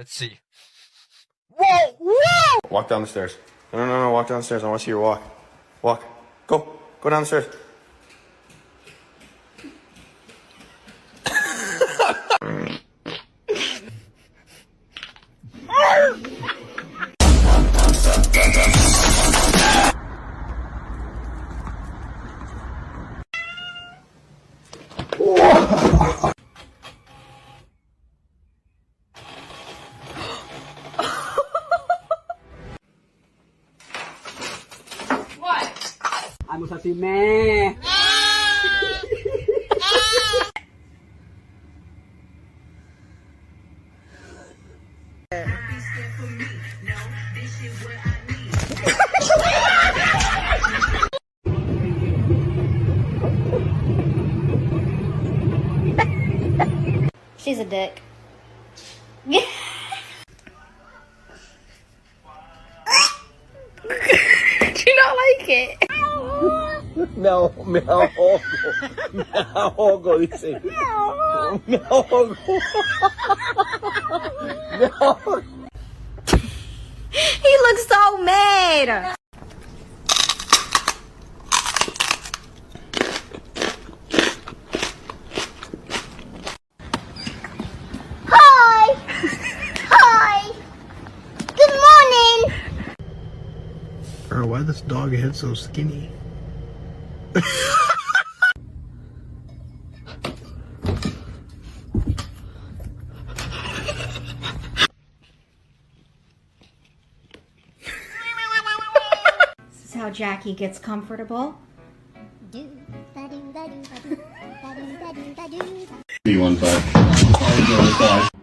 Let's see. Whoa! Whoa! Walk down the stairs. No, walk down the stairs. I want to see your walk. Walk. Go down the stairs. Ano sa si Me? She's a dick. Do you not like it? Me ahogo, dice. Me ahogo. Me ahogo. He looks so mad. Hi. Hi. Good morning. Bro, why this dog head so skinny? This is how Jackie gets comfortable. B1 5.